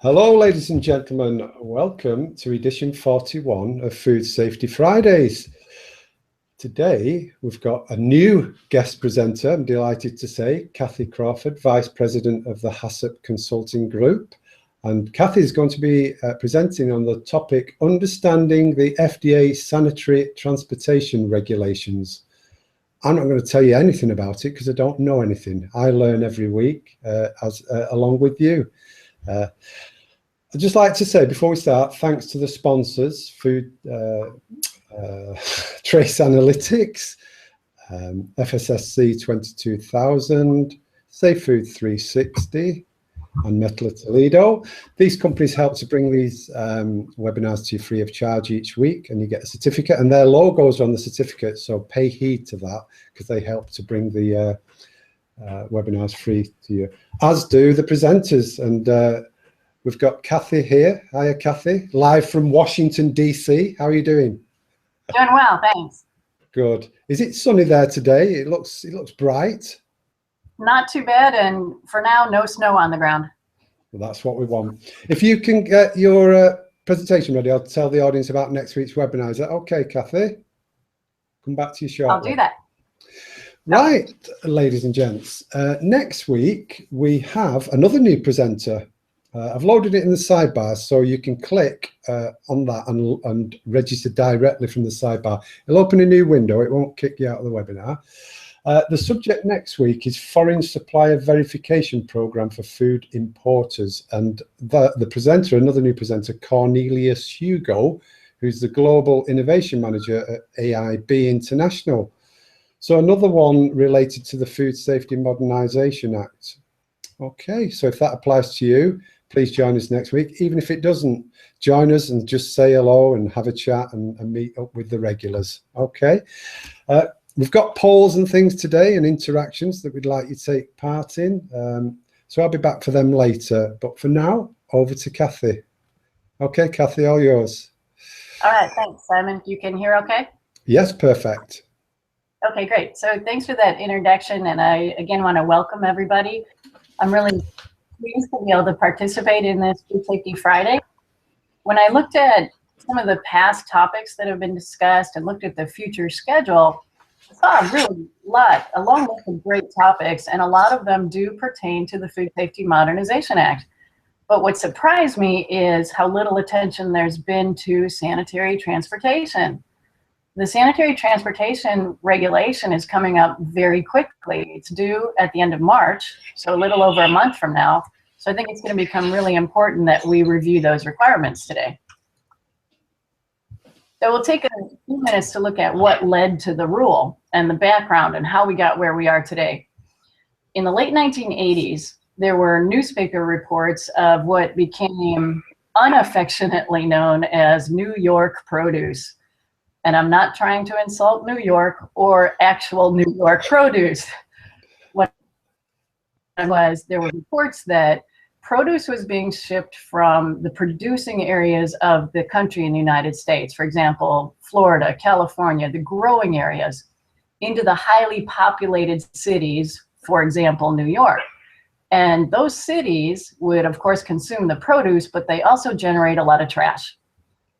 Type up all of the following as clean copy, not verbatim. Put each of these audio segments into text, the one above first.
Hello, ladies and gentlemen. Welcome to edition 41 of Food Safety Fridays. Today, we've got a new guest presenter, I'm delighted to say, Kathy Crawford, Vice President of the HACCP Consulting Group. And Kathy is going to be presenting on the topic, Understanding the FDA Sanitary Transportation Regulations. I'm not going to tell you anything about it because I don't know anything. I learn every week along with you. I'd just like to say before we start, thanks to the sponsors, Trace Analytics, FSSC 22000, Safe Food 360, and Metal Toledo. These companies help to bring these webinars to you free of charge each week, and you get a certificate, and their logos are on the certificate, so pay heed to that because they help to bring the webinars free to you, as do the presenters. And we've got Kathy here. Hiya, Kathy, live from Washington, D.C. How are you doing? Doing well, thanks. Good. Is it sunny there today? It looks bright. Not too bad, and for now, no snow on the ground. Well, that's what we want. If you can get your presentation ready, I'll tell the audience about next week's webinar. Is that okay, Kathy? Come back to you shortly. I'll do that. Right, ladies and gents. Next week, we have another new presenter. I've loaded it in the sidebar, so you can click on that and register directly from the sidebar. It'll open a new window. It won't kick you out of the webinar. The subject next week is Foreign Supplier Verification Program for Food Importers. And the presenter, another new presenter, Cornelius Hugo, who's the Global Innovation Manager at AIB International. So another one related to the Food Safety Modernization Act. Okay, so if that applies to you, please join us next week. Even if it doesn't, join us and just say hello and have a chat and meet up with the regulars. Okay. We've got polls and things today and interactions that we'd like you to take part in. So I'll be back for them later. But for now, over to Kathy. Okay, Kathy, all yours. All right, thanks, Simon. You can hear okay? Yes, perfect. Okay, great. So thanks for that introduction. And I, again, want to welcome everybody. I'm really pleased to be able to participate in this Food Safety Friday. When I looked at some of the past topics that have been discussed and looked at the future schedule, I saw a long list of great topics, and a lot of them do pertain to the Food Safety Modernization Act. But what surprised me is how little attention there's been to sanitary transportation. The Sanitary Transportation Regulation is coming up very quickly. It's due at the end of March, so a little over a month from now. So I think it's going to become really important that we review those requirements today. So we'll take a few minutes to look at what led to the rule and the background and how we got where we are today. In the late 1980s, there were newspaper reports of what became unaffectionately known as New York produce. And I'm not trying to insult New York or actual New York produce. What was, there were reports that produce was being shipped from the producing areas of the country in the United States, for example, Florida, California, the growing areas, into the highly populated cities, for example, New York. And those cities would, of course, consume the produce, but they also generate a lot of trash.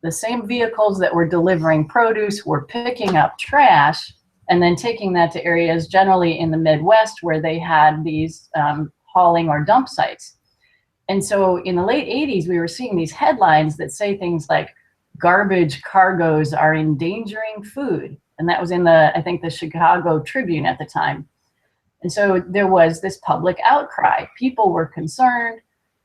The same vehicles that were delivering produce were picking up trash and then taking that to areas generally in the Midwest where they had these hauling or dump sites. And so in the late 80s, we were seeing these headlines that say things like, garbage cargoes are endangering food. And that was in I think the Chicago Tribune at the time. And so there was this public outcry. People were concerned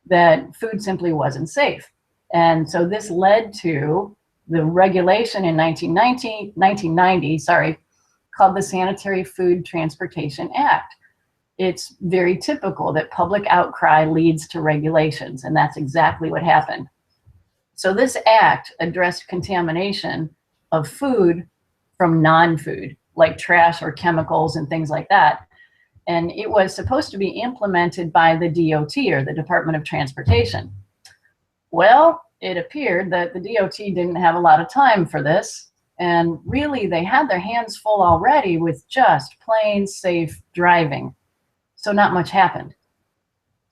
that food simply wasn't safe. And so this led to the regulation in 1990, called the Sanitary Food Transportation Act. It's very typical that public outcry leads to regulations, and that's exactly what happened. So this act addressed contamination of food from non-food, like trash or chemicals and things like that. And it was supposed to be implemented by the DOT, or the Department of Transportation. Well, it appeared that the DOT didn't have a lot of time for this, and really they had their hands full already with just plain safe driving. So not much happened.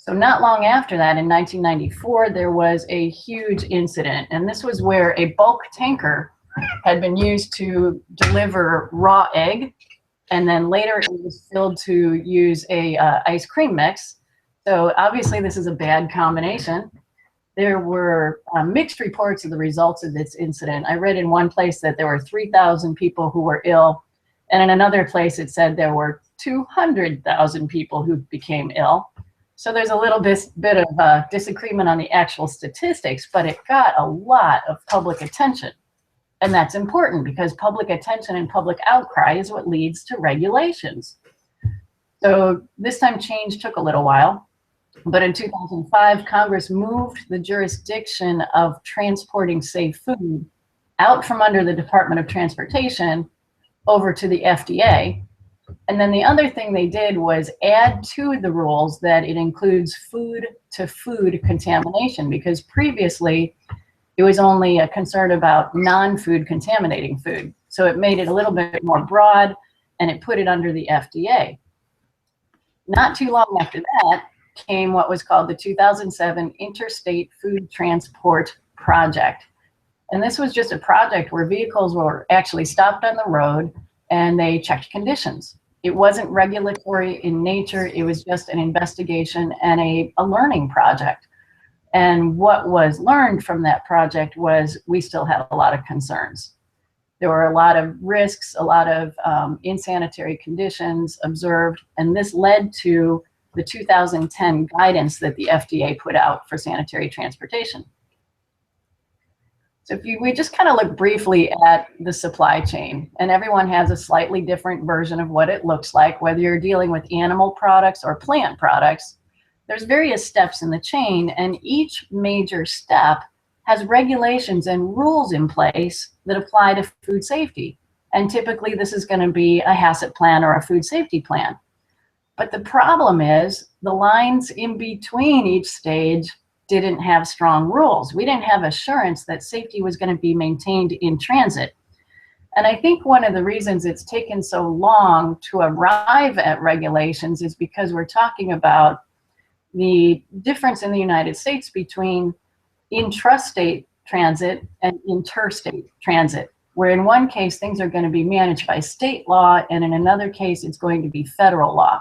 So not long after that, in 1994, there was a huge incident, and this was where a bulk tanker had been used to deliver raw egg, and then later it was filled to use a ice cream mix. So obviously this is a bad combination. There were mixed reports of the results of this incident. I read in one place that there were 3,000 people who were ill, and in another place it said there were 200,000 people who became ill. So there's a little bit of disagreement on the actual statistics, but it got a lot of public attention. And that's important because public attention and public outcry is what leads to regulations. So this time change took a little while, but in 2005, Congress moved the jurisdiction of transporting safe food out from under the Department of Transportation over to the FDA. And then the other thing they did was add to the rules that it includes food to food contamination, because previously it was only a concern about non-food contaminating food. So it made it a little bit more broad and it put it under the FDA. Not too long after that came what was called the 2007 Interstate Food Transport Project. And this was just a project where vehicles were actually stopped on the road and they checked conditions. It wasn't regulatory in nature, it was just an investigation and a learning project. And what was learned from that project was we still had a lot of concerns. There were a lot of risks, a lot of insanitary conditions observed, and this led to the 2010 guidance that the FDA put out for sanitary transportation. So if we just kind of look briefly at the supply chain, and everyone has a slightly different version of what it looks like, whether you're dealing with animal products or plant products, there's various steps in the chain, and each major step has regulations and rules in place that apply to food safety. And typically this is going to be a HACCP plan or a food safety plan. But the problem is the lines in between each stage didn't have strong rules. We didn't have assurance that safety was going to be maintained in transit. And I think one of the reasons it's taken so long to arrive at regulations is because we're talking about the difference in the United States between intrastate transit and interstate transit, where in one case things are going to be managed by state law, and in another case it's going to be federal law.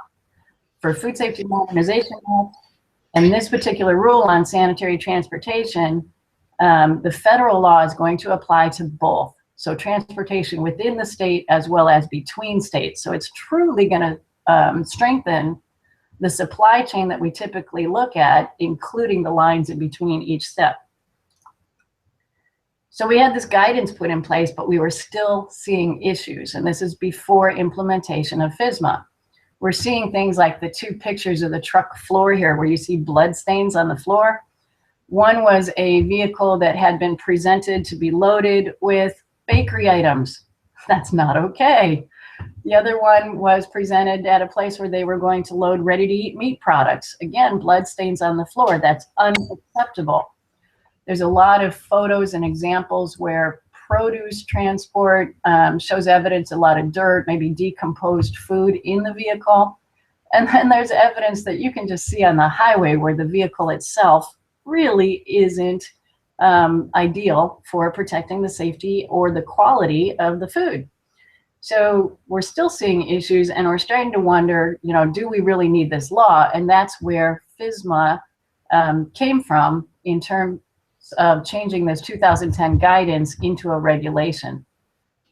For Food Safety Modernization Act and this particular rule on sanitary transportation, the federal law is going to apply to both. So transportation within the state as well as between states. So it's truly going to strengthen the supply chain that we typically look at, including the lines in between each step. So we had this guidance put in place, but we were still seeing issues. And this is before implementation of FSMA. We're seeing things like the two pictures of the truck floor here where you see blood stains on the floor. One was a vehicle that had been presented to be loaded with bakery items. That's not okay. The other one was presented at a place where they were going to load ready-to-eat meat products. Again, blood stains on the floor. That's unacceptable. There's a lot of photos and examples where produce transport shows evidence, a lot of dirt, maybe decomposed food in the vehicle. And then there's evidence that you can just see on the highway where the vehicle itself really isn't ideal for protecting the safety or the quality of the food. So we're still seeing issues, and we're starting to wonder, you know, do we really need this law? And that's where FSMA came from in terms of changing this 2010 guidance into a regulation.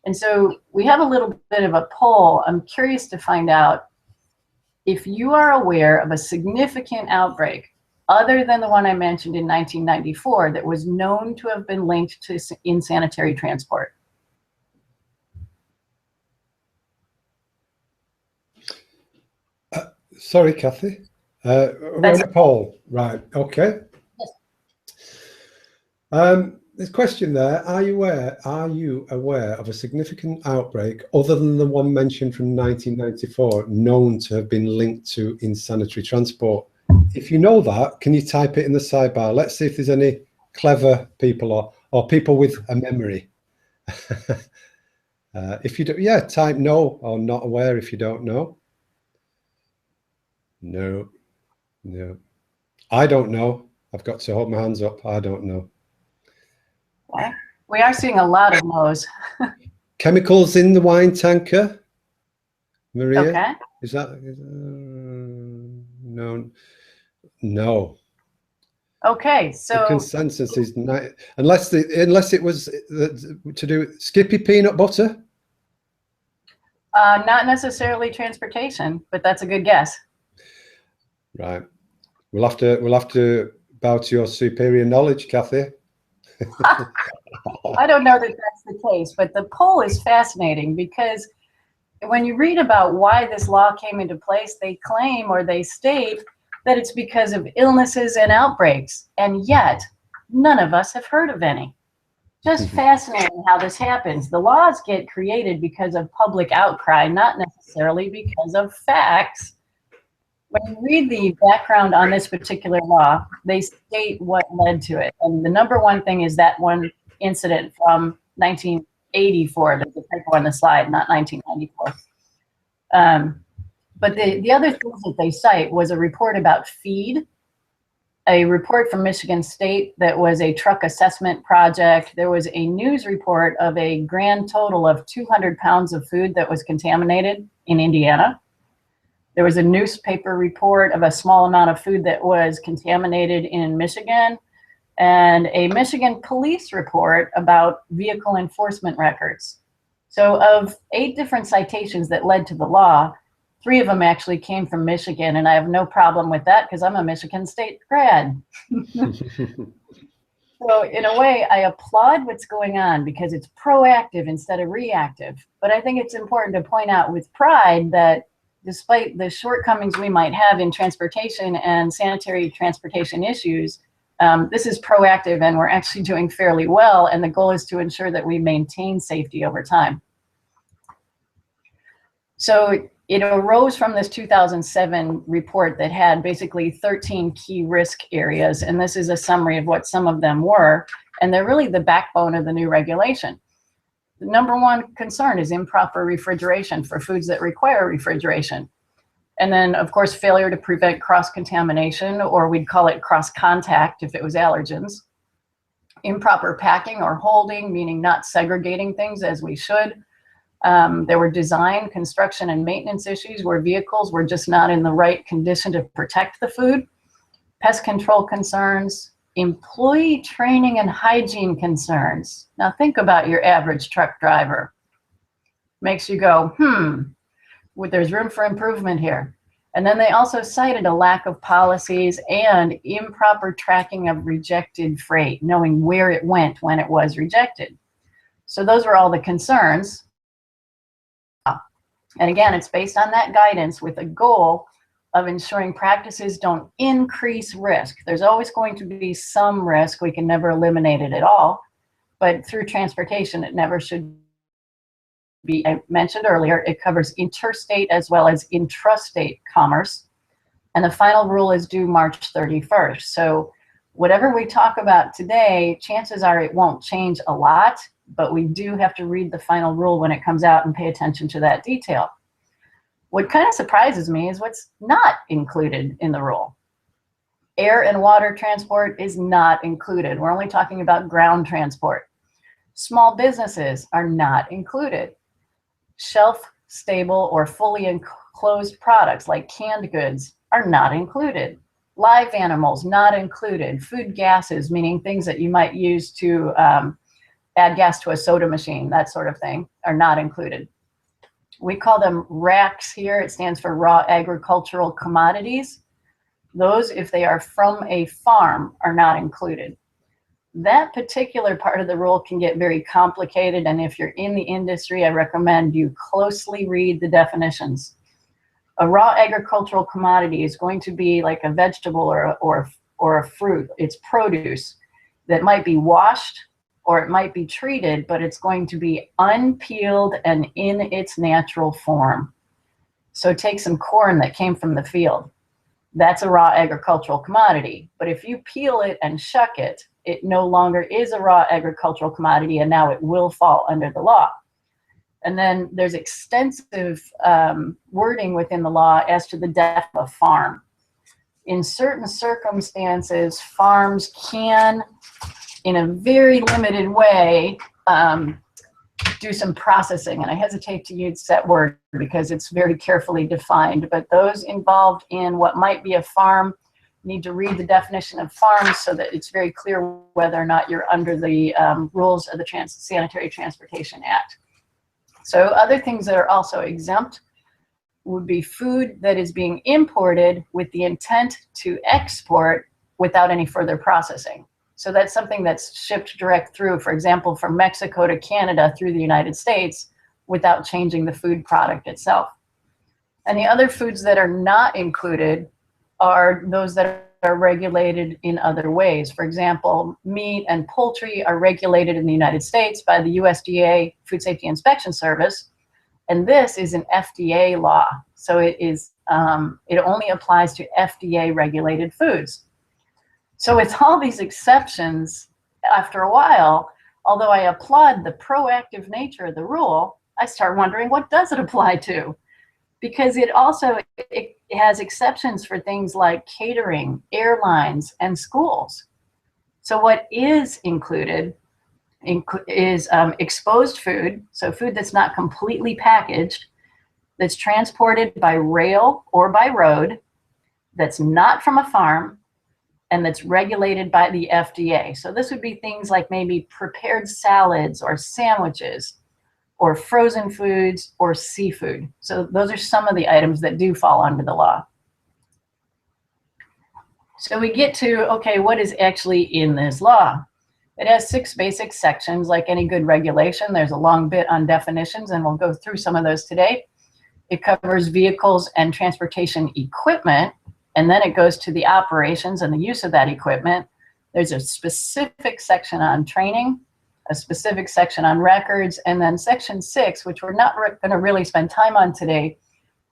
And so we have a little bit of a poll. I'm curious to find out if you are aware of a significant outbreak other than the one I mentioned in 1994 that was known to have been linked to insanitary transport. Sorry, Kathy. We're in a poll, right? Okay. There's a question there. Are you aware of a significant outbreak other than the one mentioned from 1994 known to have been linked to insanitary transport? If you know that, can you type it in the sidebar? Let's see if there's any clever people or people with a memory. If you do, yeah, type no or not aware if you don't know. No. I don't know. I've got to hold my hands up. I don't know. Okay. We are seeing a lot of no's. Chemicals in the wine tanker, Maria? Okay. Is that no? No. Okay, The so consensus is not, unless it was to do with Skippy peanut butter. not necessarily transportation, but that's a good guess. Right. We'll have to bow to your superior knowledge, Kathy. I don't know that that's the case, but the poll is fascinating because when you read about why this law came into place, they claim or they state that it's because of illnesses and outbreaks, and yet none of us have heard of any. Just fascinating how this happens. The laws get created because of public outcry, not necessarily because of facts. When you read the background on this particular law, they state what led to it. And the number one thing is that one incident from 1984. There's a typo on the slide, not 1994. But the other things that they cite was a report about feed, a report from Michigan State that was a truck assessment project. There was a news report of a grand total of 200 pounds of food that was contaminated in Indiana. There was a newspaper report of a small amount of food that was contaminated in Michigan, and a Michigan police report about vehicle enforcement records. So of 8 different citations that led to the law, 3 of them actually came from Michigan, and I have no problem with that because I'm a Michigan State grad. So in a way, I applaud what's going on because it's proactive instead of reactive. But I think it's important to point out with pride that despite the shortcomings we might have in transportation and sanitary transportation issues, this is proactive and we're actually doing fairly well. And the goal is to ensure that we maintain safety over time. So it arose from this 2007 report that had basically 13 key risk areas. And this is a summary of what some of them were. And they're really the backbone of the new regulation. The number one concern is improper refrigeration for foods that require refrigeration. And then, of course, failure to prevent cross-contamination, or we'd call it cross-contact if it was allergens. Improper packing or holding, meaning not segregating things as we should. There were design, construction, and maintenance issues where vehicles were just not in the right condition to protect the food. Pest control concerns, employee training and hygiene concerns. Now think about your average truck driver. Makes you go, there's room for improvement here. And then they also cited a lack of policies and improper tracking of rejected freight, knowing where it went when it was rejected. So those were all the concerns. And again, it's based on that guidance with a goal of ensuring practices don't increase risk. There's always going to be some risk. We can never eliminate it at all. But through transportation, it never should be. I mentioned earlier, it covers interstate as well as intrastate commerce. And the final rule is due March 31st. So whatever we talk about today, chances are it won't change a lot, but we do have to read the final rule when it comes out and pay attention to that detail. What kind of surprises me is what's not included in the rule. Air and water transport is not included. We're only talking about ground transport. Small businesses are not included. Shelf-stable or fully enclosed products like canned goods are not included. Live animals, not included. Food gases, meaning things that you might use to add gas to a soda machine, that sort of thing, are not included. We call them RACs here. It stands for raw agricultural commodities. Those, if they are from a farm, are not included. That particular part of the rule can get very complicated, and if you're in the industry, I recommend you closely read the definitions. A raw agricultural commodity is going to be like a vegetable or a fruit. It's produce that might be washed or it might be treated, but it's going to be unpeeled and in its natural form. So take some corn that came from the field. That's a raw agricultural commodity. But if you peel it and shuck it, it no longer is a raw agricultural commodity, and now it will fall under the law. And then there's extensive wording within the law as to the definition of farm. in certain circumstances, farms can, in a very limited way, do some processing. And I hesitate to use that word because it's very carefully defined, but those involved in what might be a farm need to read the definition of farm so that it's very clear whether or not you're under the rules of the Sanitary Transportation Act. So other things that are also exempt would be food that is being imported with the intent to export without any further processing. So that's something that's shipped direct through, for example, from Mexico to Canada through the United States without changing the food product itself. And the other foods that are not included are those that are regulated in other ways. For example, meat and poultry are regulated in the United States by the USDA Food Safety Inspection Service. And this is an FDA law. So it only applies to FDA regulated foods. So it's all these exceptions. After a while, although I applaud the proactive nature of the rule, I start wondering, what does it apply to? Because it has exceptions for things like catering, airlines, and schools. So what is included is exposed food, so food that's not completely packaged, that's transported by rail or by road, that's not from a farm, and that's regulated by the FDA. So this would be things like maybe prepared salads or sandwiches or frozen foods or seafood. So those are some of the items that do fall under the law. So we get to, okay, what is actually in this law? It has 6 basic sections. Like any good regulation, there's a long bit on definitions, and we'll go through some of those today. It covers vehicles and transportation equipment, and then it goes to the operations and the use of that equipment. There's a specific section on training, a specific section on records, and then section 6, which we're not going to really spend time on today,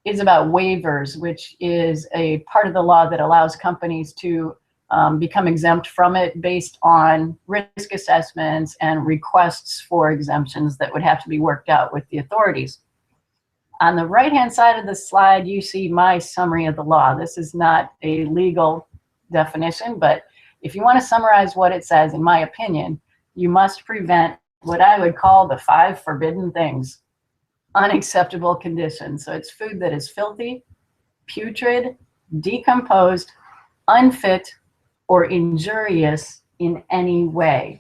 is about waivers, which is a part of the law that allows companies to become exempt from it based on risk assessments and requests for exemptions that would have to be worked out with the authorities. On the right-hand side of the slide, you see my summary of the law. This is not a legal definition, but if you want to summarize what it says, in my opinion, you must prevent what I would call the 5 forbidden things. Unacceptable conditions. So it's food that is filthy, putrid, decomposed, unfit, or injurious in any way.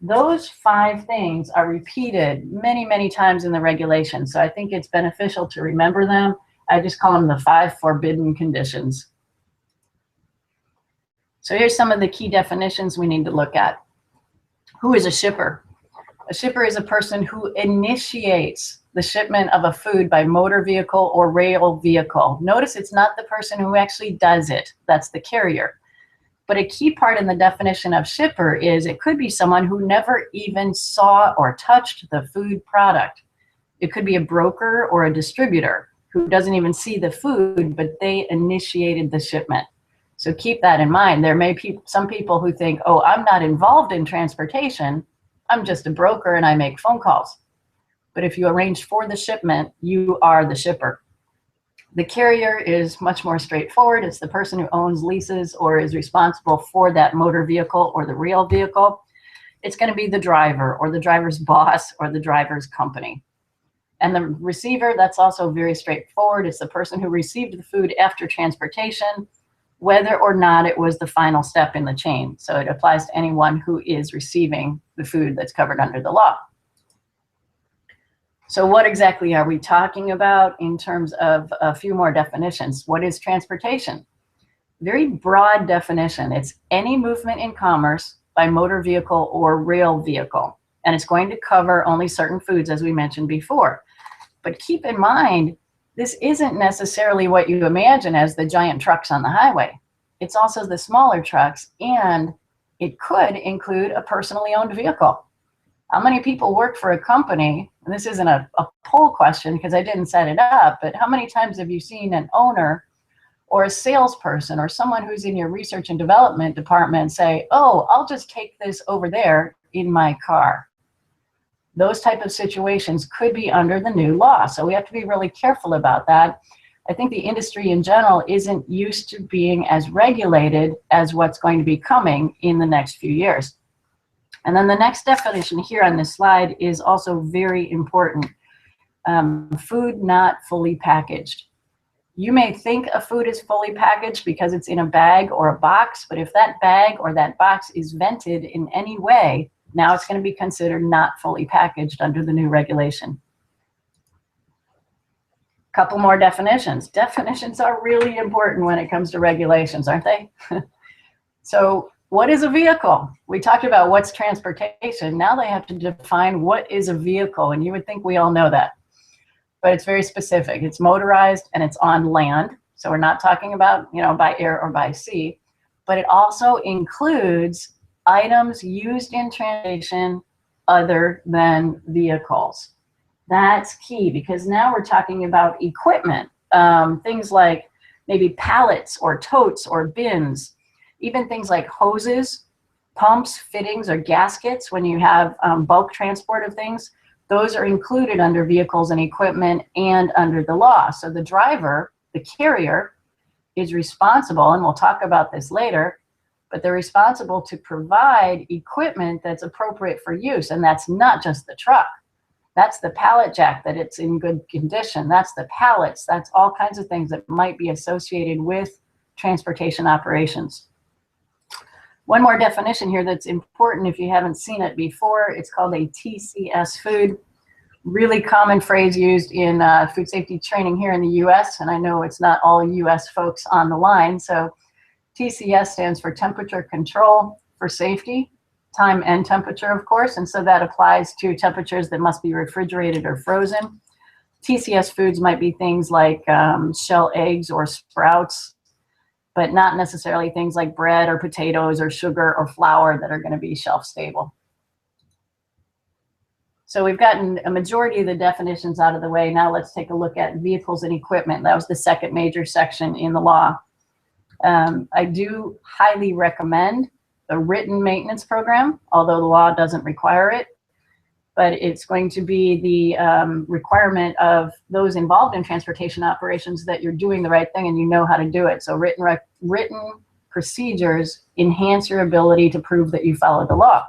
Those 5 things are repeated many, many times in the regulation. So I think it's beneficial to remember them. I just call them the 5 forbidden conditions. So here's some of the key definitions we need to look at. Who is a shipper? A shipper is a person who initiates the shipment of a food by motor vehicle or rail vehicle. Notice it's not the person who actually does it. That's the carrier. But a key part in the definition of shipper is it could be someone who never even saw or touched the food product. It could be a broker or a distributor who doesn't even see the food, but they initiated the shipment. So keep that in mind. There may be some people who think, oh, I'm not involved in transportation. I'm just a broker and I make phone calls. But if you arrange for the shipment, you are the shipper. The carrier is much more straightforward. It's the person who owns, leases, or is responsible for that motor vehicle or the rail vehicle. It's going to be the driver or the driver's boss or the driver's company. And the receiver, that's also very straightforward. It's the person who received the food after transportation, whether or not it was the final step in the chain. So it applies to anyone who is receiving the food that's covered under the law. So what exactly are we talking about in terms of a few more definitions? What is transportation? Very broad definition. It's any movement in commerce by motor vehicle or rail vehicle. And it's going to cover only certain foods, as we mentioned before. But keep in mind, this isn't necessarily what you imagine as the giant trucks on the highway. It's also the smaller trucks, and it could include a personally owned vehicle. How many people work for a company, and this isn't a poll question because I didn't set it up, but how many times have you seen an owner or a salesperson or someone who's in your research and development department say, oh, I'll just take this over there in my car? Those type of situations could be under the new law. So we have to be really careful about that. I think the industry in general isn't used to being as regulated as what's going to be coming in the next few years. And then the next definition here on this slide is also very important. Food not fully packaged. You may think a food is fully packaged because it's in a bag or a box, but if that bag or that box is vented in any way, now it's going to be considered not fully packaged under the new regulation. Couple more definitions. Definitions are really important when it comes to regulations, aren't they? So what is a vehicle? We talked about what's transportation. Now they have to define what is a vehicle, and you would think we all know that. But it's very specific. It's motorized and it's on land. So we're not talking about, by air or by sea, but it also includes items used in transportation other than vehicles. That's key, because now we're talking about equipment, things like maybe pallets or totes or bins, even things like hoses, pumps, fittings, or gaskets when you have bulk transport of things. Those are included under vehicles and equipment and under the law. So the driver, the carrier, is responsible, and we'll talk about this later, but they're responsible to provide equipment that's appropriate for use. And that's not just the truck. That's the pallet jack, that it's in good condition. That's the pallets. That's all kinds of things that might be associated with transportation operations. One more definition here that's important if you haven't seen it before. It's called a TCS food. Really common phrase used in food safety training here in the US, and I know it's not all US folks on the line. So TCS stands for temperature control for safety, time and temperature, of course, and so that applies to temperatures that must be refrigerated or frozen. TCS foods might be things like shell eggs or sprouts, but not necessarily things like bread or potatoes or sugar or flour that are going to be shelf stable. So we've gotten a majority of the definitions out of the way. Now let's take a look at vehicles and equipment. That was the second major section in the law. I do highly recommend a written maintenance program, although the law doesn't require it, but it's going to be the requirement of those involved in transportation operations that you're doing the right thing and you know how to do it. So written procedures enhance your ability to prove that you followed the law.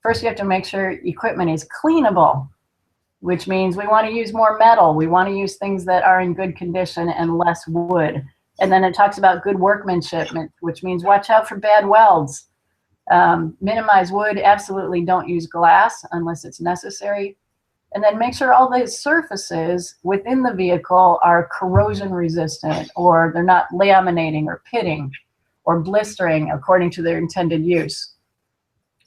First, you have to make sure equipment is cleanable, which means we want to use more metal. We want to use things that are in good condition and less wood. And then it talks about good workmanship, which means watch out for bad welds. Minimize wood, absolutely don't use glass unless it's necessary. And then make sure all the surfaces within the vehicle are corrosion resistant, or they're not laminating or pitting or blistering according to their intended use.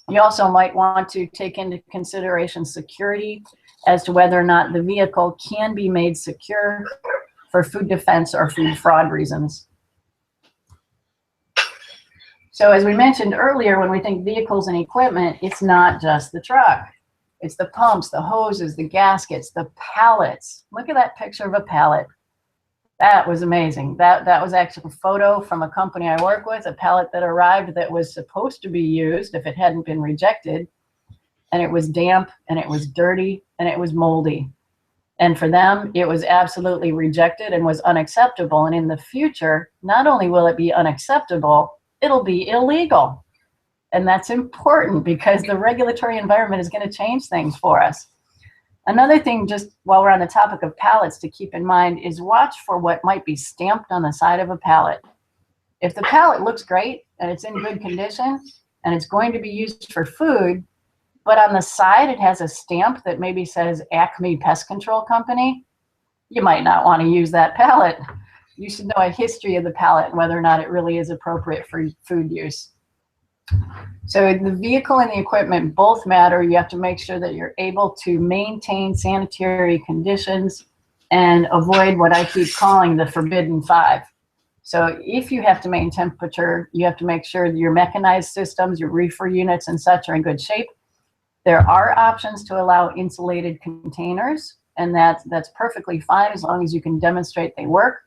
You also might want to take into consideration security as to whether or not the vehicle can be made secure for food defense or food fraud reasons. So as we mentioned earlier, when we think vehicles and equipment, it's not just the truck. It's the pumps, the hoses, the gaskets, the pallets. Look at that picture of a pallet. That was amazing. That was actually a photo from a company I work with, a pallet that arrived that was supposed to be used if it hadn't been rejected. And it was damp, and it was dirty, and it was moldy. And for them, it was absolutely rejected and was unacceptable. And in the future, not only will it be unacceptable, it'll be illegal. And that's important because the regulatory environment is going to change things for us. Another thing, just while we're on the topic of pallets, to keep in mind is watch for what might be stamped on the side of a pallet. If the pallet looks great and it's in good condition and it's going to be used for food, but on the side it has a stamp that maybe says Acme Pest Control Company, you might not want to use that pallet. You should know a history of the pallet and whether or not it really is appropriate for food use. So the vehicle and the equipment both matter. You have to make sure that you're able to maintain sanitary conditions and avoid what I keep calling the forbidden five. So if you have to maintain temperature, you have to make sure that your mechanized systems, your reefer units and such are in good shape. There are options to allow insulated containers, and that's perfectly fine as long as you can demonstrate they work.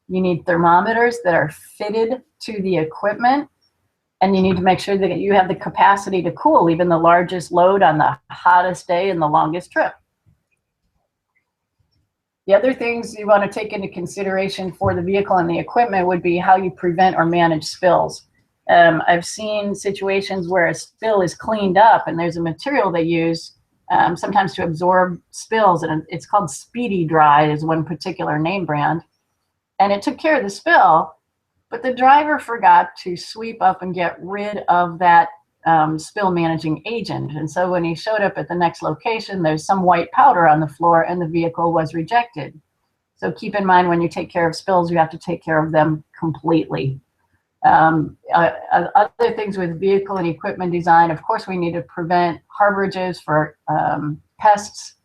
You need thermometers that are fitted to the equipment. And you need to make sure that you have the capacity to cool even the largest load on the hottest day and the longest trip. The other things you want to take into consideration for the vehicle and the equipment would be how you prevent or manage spills. I've seen situations where a spill is cleaned up and there's a material they use sometimes to absorb spills, and it's called Speedy Dry is one particular name brand. And it took care of the spill, but the driver forgot to sweep up and get rid of that spill managing agent. And so when he showed up at the next location, there's some white powder on the floor and the vehicle was rejected. So keep in mind when you take care of spills, you have to take care of them completely. Other things with vehicle and equipment design, of course, we need to prevent harborages for pests.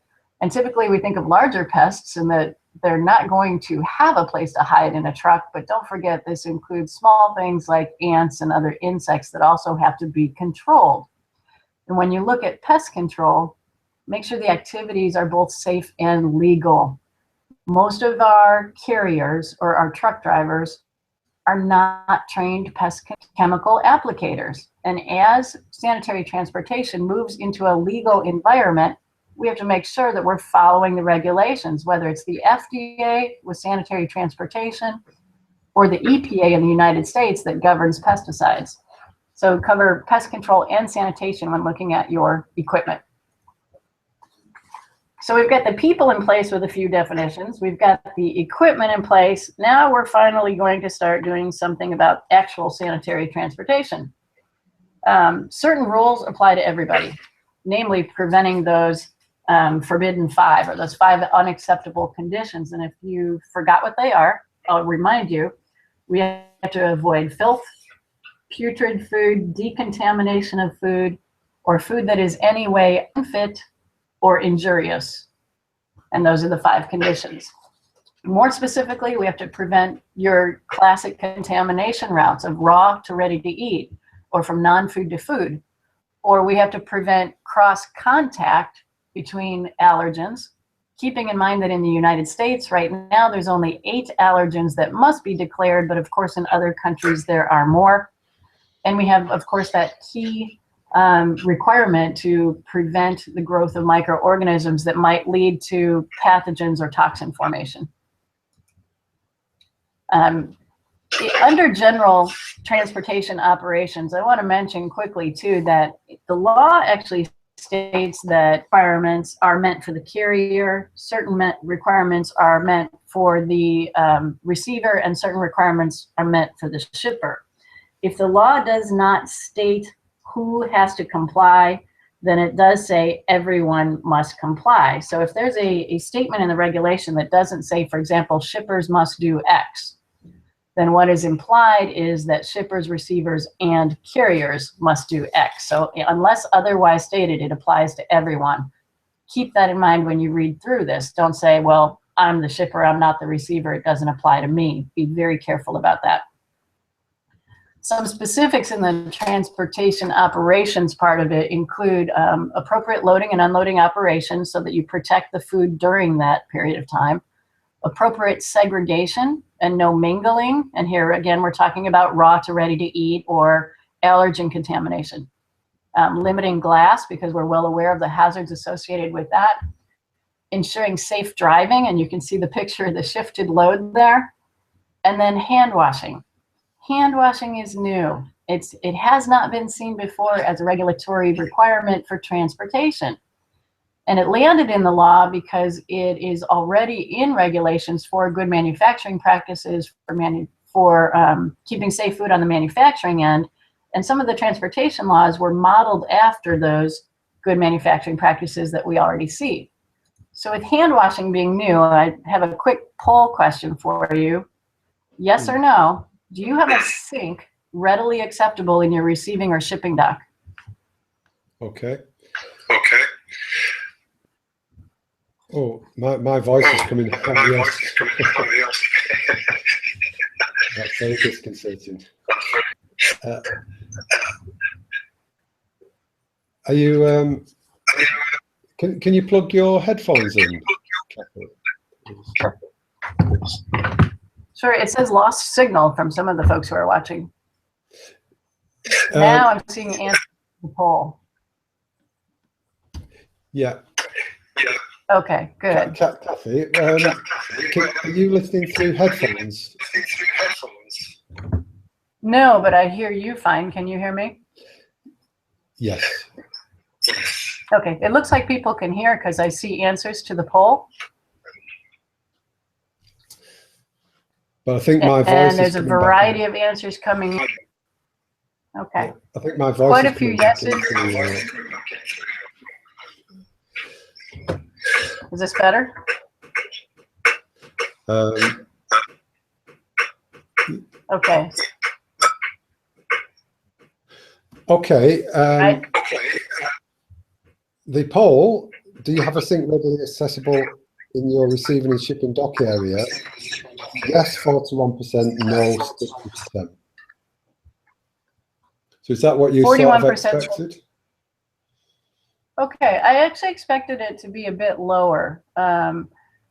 And typically we think of larger pests and that they're not going to have a place to hide in a truck, but don't forget this includes small things like ants and other insects that also have to be controlled. And when you look at pest control, make sure the activities are both safe and legal. Most of our carriers or our truck drivers are not trained pest chemical applicators. And as sanitary transportation moves into a legal environment, we have to make sure that we're following the regulations, whether it's the FDA with sanitary transportation or the EPA in the United States that governs pesticides. So cover pest control and sanitation when looking at your equipment. So we've got the people in place with a few definitions. We've got the equipment in place. Now we're finally going to start doing something about actual sanitary transportation. Certain rules apply to everybody, namely preventing those forbidden 5 or those 5 unacceptable conditions. And if you forgot what they are, I'll remind you, we have to avoid filth, putrid food, decontamination of food, or food that is any way unfit or injurious. And those are the 5 conditions. More specifically, we have to prevent your classic contamination routes of raw to ready to eat, or from non-food to food. Or we have to prevent cross-contact between allergens, keeping in mind that in the United States right now there's only 8 allergens that must be declared, but of course in other countries there are more. And we have, of course, that key requirement to prevent the growth of microorganisms that might lead to pathogens or toxin formation. Under general transportation operations, I want to mention quickly too that the law actually states that requirements are meant for the carrier, certain requirements are meant for the receiver, and certain requirements are meant for the shipper. If the law does not state who has to comply, then it does say everyone must comply. So if there's a statement in the regulation that doesn't say, for example, shippers must do X, then what is implied is that shippers, receivers, and carriers must do X. So unless otherwise stated, it applies to everyone. Keep that in mind when you read through this. Don't say, well, I'm the shipper, I'm not the receiver, it doesn't apply to me. Be very careful about that. Some specifics in the transportation operations part of it include appropriate loading and unloading operations so that you protect the food during that period of time. Appropriate segregation and no mingling. And here again, we're talking about raw to ready to eat or allergen contamination. Limiting glass because we're well aware of the hazards associated with that. Ensuring safe driving, and you can see the picture of the shifted load there. And then hand washing. Hand washing is new. It has not been seen before as a regulatory requirement for transportation. And it landed in the law because it is already in regulations for good manufacturing practices for keeping safe food on the manufacturing end. And some of the transportation laws were modeled after those good manufacturing practices that we already see. So with hand washing being new, I have a quick poll question for you. Yes or no? Do you have a sink readily acceptable in your receiving or shipping dock? Okay. Okay. Oh, my voice is coming from the else. That's very disconcerting. Are you? Can you plug your headphones in? Sure. It says lost signal from some of the folks who are watching. Now I'm seeing answer the poll. Yeah. Okay, good. Kathy, are you listening through headphones? No, but I hear you fine. Can you hear me? Yes. Okay, it looks like people can hear because I see answers to the poll. But I think my voice and is there's a coming back variety in. of answers coming. Okay. Yeah, I think my voice Quite is a few coming back yeses. into, Is this better? Okay. Okay. Right. The poll, do you have a sink readily accessible in your receiving and shipping dock area? Yes, 41%, no, 60%. So is that what you sort of 41%. expected? Okay, I actually expected it to be a bit lower.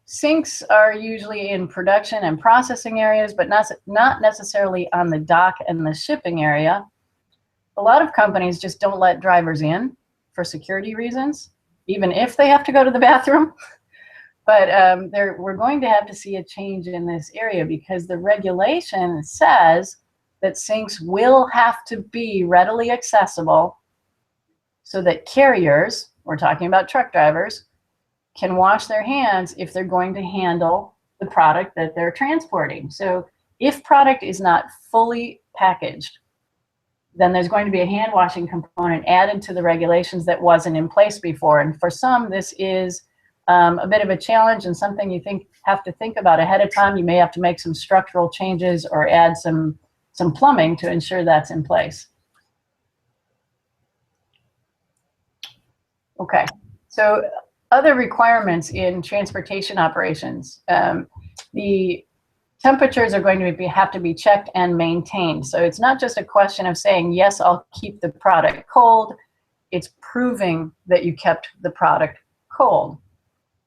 Sinks are usually in production and processing areas, but not necessarily on the dock and the shipping area. A lot of companies just don't let drivers in for security reasons, even if they have to go to the bathroom. But we're going to have to see a change in this area because the regulation says that sinks will have to be readily accessible so that carriers, we're talking about truck drivers, can wash their hands if they're going to handle the product that they're transporting. So if product is not fully packaged, then there's going to be a hand washing component added to the regulations that wasn't in place before. And for some, this is a bit of a challenge and something you have to think about ahead of time. You may have to make some structural changes or add some plumbing to ensure that's in place. Okay, so other requirements in transportation operations. The temperatures are going to have to be checked and maintained. So it's not just a question of saying, yes, I'll keep the product cold. It's proving that you kept the product cold.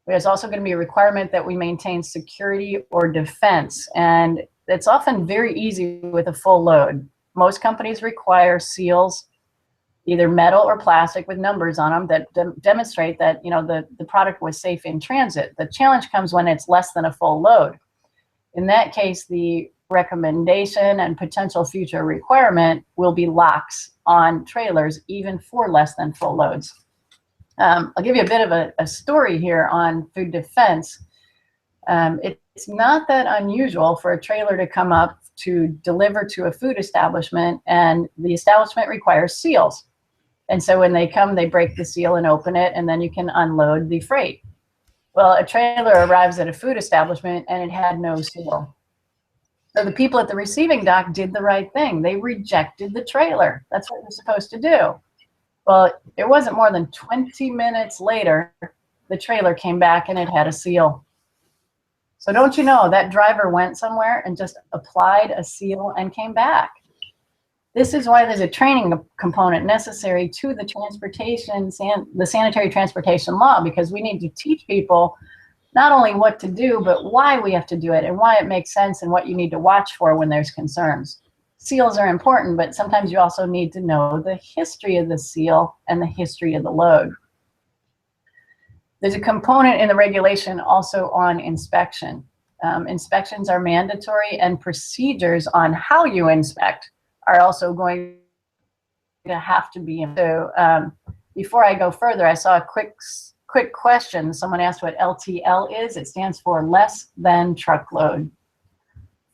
There's also going to be a requirement that we maintain security or defense. And it's often very easy with a full load. Most companies require seals, either metal or plastic with numbers on them that demonstrate that the product was safe in transit. The challenge comes when it's less than a full load. In that case, the recommendation and potential future requirement will be locks on trailers, even for less than full loads. I'll give you a bit of a story here on food defense. It's not that unusual for a trailer to come up to deliver to a food establishment, and the establishment requires seals. And so when they come, they break the seal and open it, and then you can unload the freight. Well, a trailer arrives at a food establishment and it had no seal. So the people at the receiving dock did the right thing. They rejected the trailer. That's what you're supposed to do. Well, it wasn't more than 20 minutes later, the trailer came back and it had a seal. So don't you know, that driver went somewhere and just applied a seal and came back. This is why there's a training component necessary to the Sanitary Transportation Law, because we need to teach people not only what to do, but why we have to do it and why it makes sense and what you need to watch for when there's concerns. Seals are important, but sometimes you also need to know the history of the seal and the history of the load. There's a component in the regulation also on inspection. Inspections are mandatory, and procedures on how you inspect are also going to have to be. So before I go further, I saw a quick question. Someone asked what LTL is. It stands for less than truckload.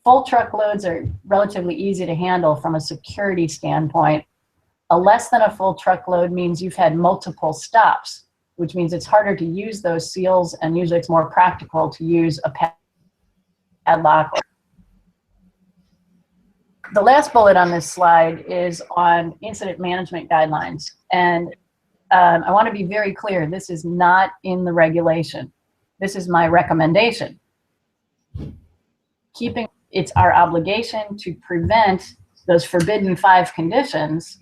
Full truckloads are relatively easy to handle from a security standpoint. A less than a full truckload means you've had multiple stops, which means it's harder to use those seals, and usually it's more practical to use a padlock. The last bullet on this slide is on incident management guidelines. And I want to be very clear, this is not in the regulation. This is my recommendation. It's our obligation to prevent those forbidden 5 conditions.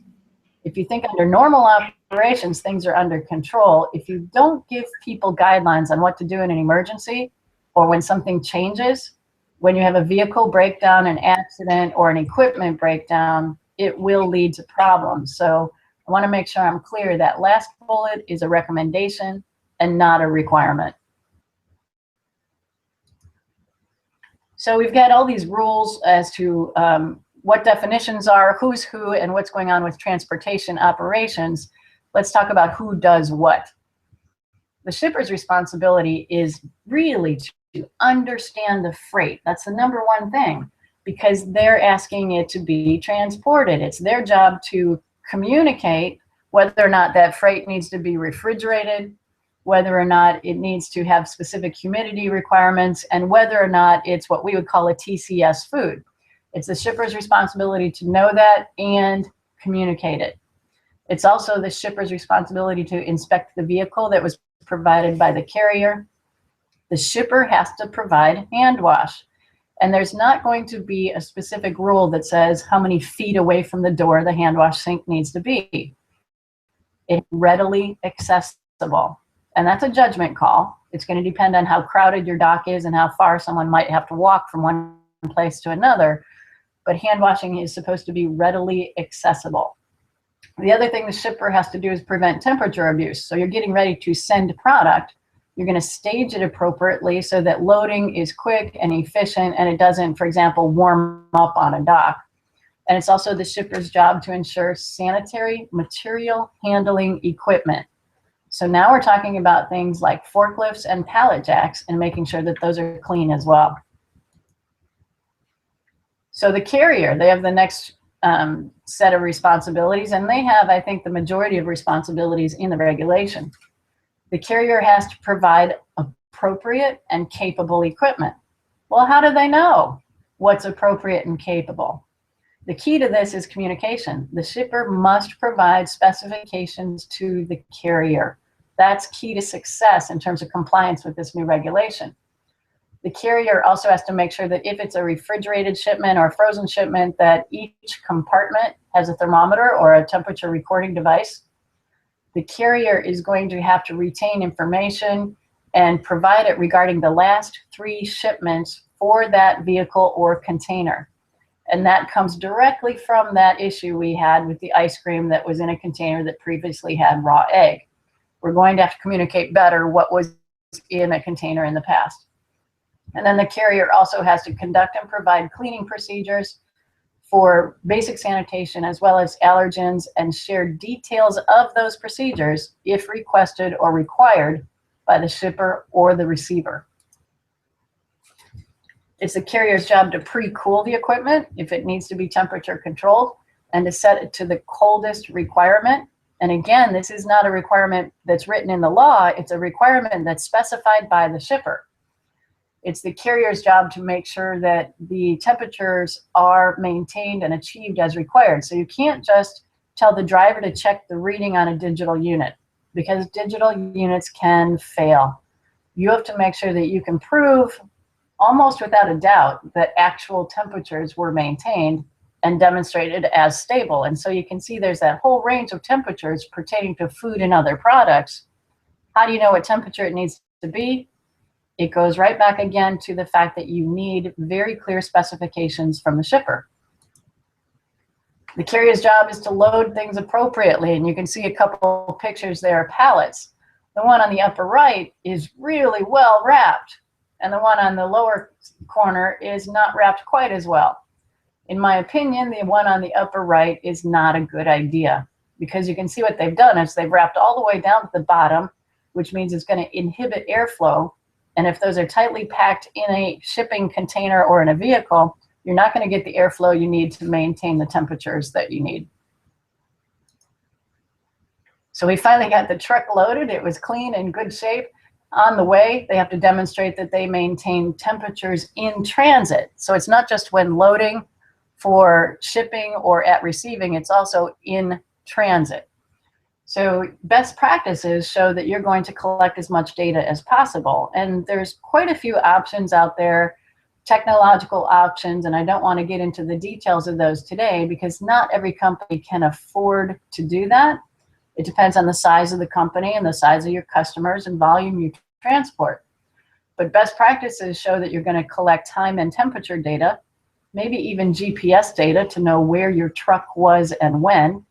If you think under normal operations, things are under control. If you don't give people guidelines on what to do in an emergency, or when something changes, when you have a vehicle breakdown, an accident, or an equipment breakdown, it will lead to problems. So I want to make sure I'm clear that last bullet is a recommendation and not a requirement. So we've got all these rules as to what definitions are, who's who, and what's going on with transportation operations. Let's talk about who does what. The shipper's responsibility is really to understand the freight. That's the number one thing, because they're asking it to be transported. It's their job to communicate whether or not that freight needs to be refrigerated, whether or not it needs to have specific humidity requirements, and whether or not it's what we would call a TCS food. It's the shipper's responsibility to know that and communicate it. It's also the shipper's responsibility to inspect the vehicle that was provided by the carrier. The shipper has to provide hand wash. And there's not going to be a specific rule that says how many feet away from the door the hand wash sink needs to be. It's readily accessible. And that's a judgment call. It's going to depend on how crowded your dock is and how far someone might have to walk from one place to another. But hand washing is supposed to be readily accessible. The other thing the shipper has to do is prevent temperature abuse. So you're getting ready to send product. You're going to stage it appropriately so that loading is quick and efficient and it doesn't, for example, warm up on a dock. And it's also the shipper's job to ensure sanitary material handling equipment. So now we're talking about things like forklifts and pallet jacks and making sure that those are clean as well. So the carrier, they have the next set of responsibilities, and they have, I think, the majority of responsibilities in the regulation. The carrier has to provide appropriate and capable equipment. Well, how do they know what's appropriate and capable? The key to this is communication. The shipper must provide specifications to the carrier. That's key to success in terms of compliance with this new regulation. The carrier also has to make sure that if it's a refrigerated shipment or a frozen shipment, that each compartment has a thermometer or a temperature recording device. The carrier is going to have to retain information and provide it regarding the last 3 shipments for that vehicle or container. And that comes directly from that issue we had with the ice cream that was in a container that previously had raw egg. We're going to have to communicate better what was in a container in the past. And then the carrier also has to conduct and provide cleaning procedures for basic sanitation as well as allergens and share details of those procedures if requested or required by the shipper or the receiver. It's the carrier's job to pre-cool the equipment if it needs to be temperature controlled and to set it to the coldest requirement. And again, this is not a requirement that's written in the law. It's a requirement that's specified by the shipper. It's the carrier's job to make sure that the temperatures are maintained and achieved as required. So you can't just tell the driver to check the reading on a digital unit because digital units can fail. You have to make sure that you can prove almost without a doubt that actual temperatures were maintained and demonstrated as stable. And so you can see there's that whole range of temperatures pertaining to food and other products. How do you know what temperature it needs to be? It goes right back again to the fact that you need very clear specifications from the shipper. The carrier's job is to load things appropriately, and you can see a couple pictures there of pallets. The one on the upper right is really well wrapped, and the one on the lower corner is not wrapped quite as well. In my opinion, the one on the upper right is not a good idea because you can see what they've done is they've wrapped all the way down to the bottom, which means it's going to inhibit airflow. And if those are tightly packed in a shipping container or in a vehicle, you're not going to get the airflow you need to maintain the temperatures that you need. So we finally got the truck loaded. It was clean and good shape. On the way, they have to demonstrate that they maintain temperatures in transit. So it's not just when loading for shipping or at receiving, it's also in transit. So best practices show that you're going to collect as much data as possible. And there's quite a few options out there, technological options, and I don't want to get into the details of those today because not every company can afford to do that. It depends on the size of the company and the size of your customers and volume you transport. But best practices show that you're going to collect time and temperature data, maybe even GPS data to know where your truck was and when.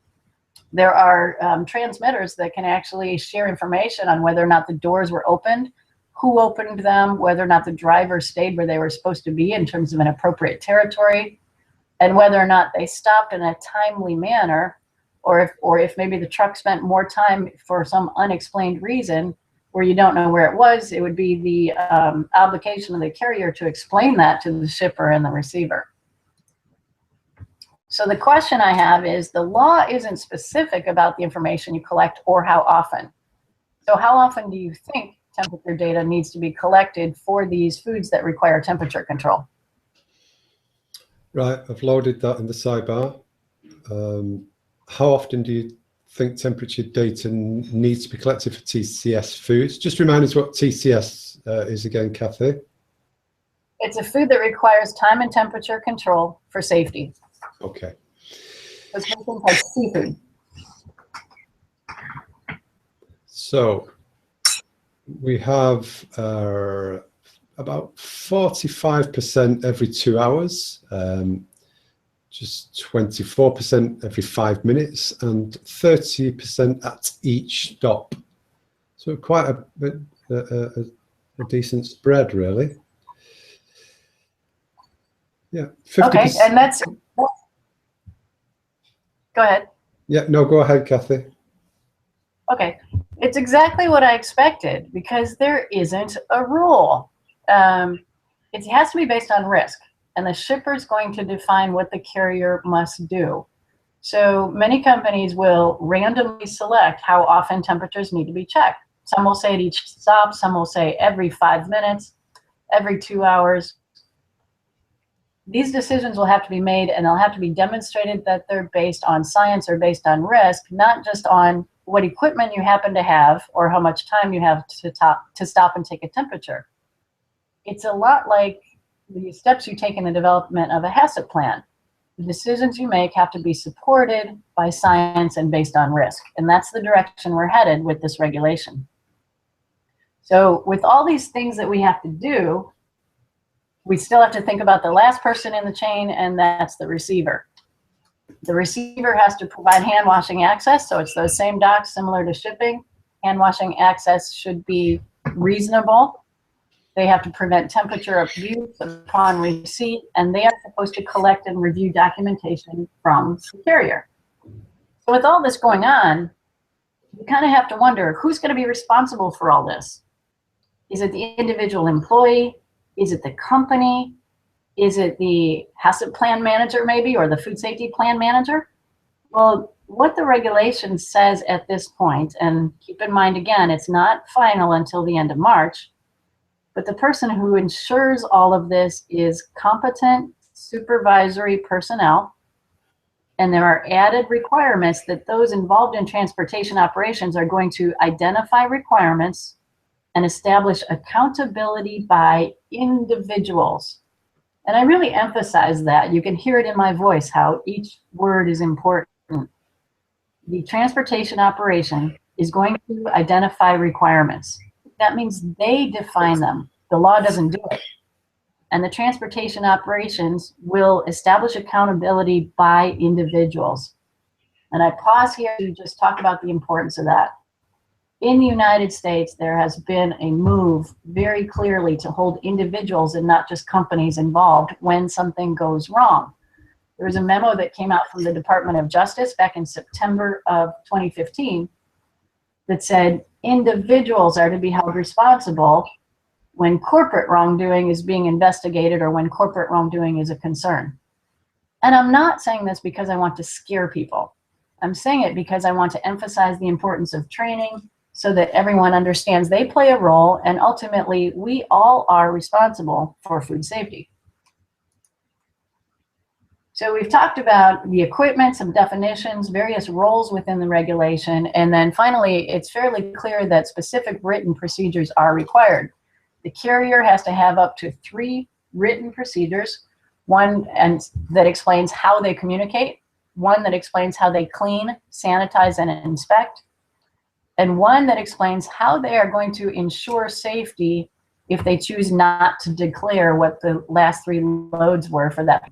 There are transmitters that can actually share information on whether or not the doors were opened, who opened them, whether or not the driver stayed where they were supposed to be in terms of an appropriate territory, and whether or not they stopped in a timely manner, or if maybe the truck spent more time for some unexplained reason where you don't know where it was. It would be the obligation of the carrier to explain that to the shipper and the receiver. So the question I have is, the law isn't specific about the information you collect or how often. So how often do you think temperature data needs to be collected for these foods that require temperature control? Right, I've loaded that in the sidebar. How often do you think temperature data needs to be collected for TCS foods? Just remind us what TCS is again, Kathy. It's a food that requires time and temperature control for safety. Okay. It's things like seafood. So we have about 45% every 2 hours, just 24% every 5 minutes, and 30% at each stop. So quite a decent spread, really. Yeah. 50%. Okay, and that's, go ahead. Yeah, no, go ahead, Kathy. Okay, it's exactly what I expected, because there isn't a rule. It has to be based on risk, and the shipper is going to define what the carrier must do. So many companies will randomly select how often temperatures need to be checked. Some will say at each stop, some will say every 5 minutes, every 2 hours. These decisions will have to be made, and they'll have to be demonstrated that they're based on science or based on risk, not just on what equipment you happen to have or how much time you have to stop and take a temperature. It's a lot like the steps you take in the development of a HACCP plan. The decisions you make have to be supported by science and based on risk. And that's the direction we're headed with this regulation. So with all these things that we have to do, we still have to think about the last person in the chain, and that's the receiver. The receiver has to provide hand washing access, so it's those same docks similar to shipping. Hand washing access should be reasonable. They have to prevent temperature abuse upon receipt, and they are supposed to collect and review documentation from the carrier. So with all this going on, you kind of have to wonder, who's going to be responsible for all this? Is it the individual employee? Is it the company? Is it the HACCP plan manager maybe, or the food safety plan manager? Well, what the regulation says at this point, and keep in mind again, it's not final until the end of March, but the person who ensures all of this is competent supervisory personnel, and there are added requirements that those involved in transportation operations are going to identify requirements and establish accountability by individuals. And I really emphasize that. You can hear it in my voice how each word is important. The transportation operation is going to identify requirements. That means they define them. The law doesn't do it. And the transportation operations will establish accountability by individuals. And I pause here to just talk about the importance of that. In the United States, there has been a move very clearly to hold individuals and not just companies involved when something goes wrong. There was a memo that came out from the Department of Justice back in September of 2015 that said individuals are to be held responsible when corporate wrongdoing is being investigated or when corporate wrongdoing is a concern. And I'm not saying this because I want to scare people. I'm saying it because I want to emphasize the importance of training so that everyone understands they play a role, and ultimately we all are responsible for food safety. So we've talked about the equipment, some definitions, various roles within the regulation, and then finally it's fairly clear that specific written procedures are required. The carrier has to have up to 3 written procedures, one that explains how they communicate, one that explains how they clean, sanitize, and inspect, and one that explains how they are going to ensure safety if they choose not to declare what the last 3 loads were for that.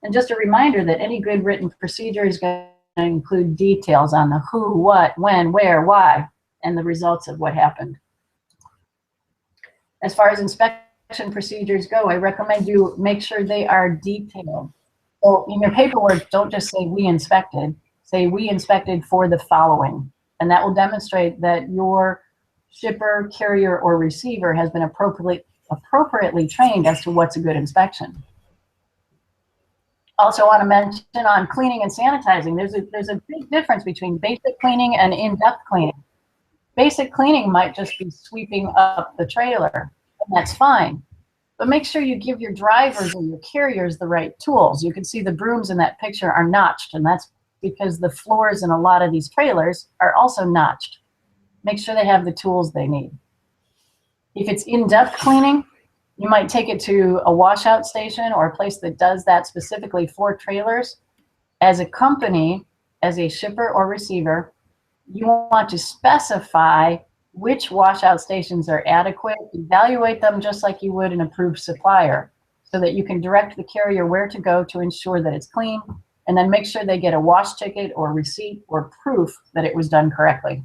And just a reminder that any good written procedure is going to include details on the who, what, when, where, why, and the results of what happened. As far as inspection procedures go, I recommend you make sure they are detailed. So in your paperwork, don't just say we inspected, say we inspected for the following. And that will demonstrate that your shipper, carrier, or receiver has been appropriately trained as to what's a good inspection. Also want to mention on cleaning and sanitizing, there's a big difference between basic cleaning and in-depth cleaning. Basic cleaning might just be sweeping up the trailer, and that's fine. But make sure you give your drivers and your carriers the right tools. You can see the brooms in that picture are notched, and that's because the floors in a lot of these trailers are also notched. Make sure they have the tools they need. If it's in-depth cleaning, you might take it to a washout station or a place that does that specifically for trailers. As a company, as a shipper or receiver, you want to specify which washout stations are adequate, evaluate them just like you would an approved supplier, so that you can direct the carrier where to go to ensure that it's clean, and then make sure they get a wash ticket or receipt or proof that it was done correctly.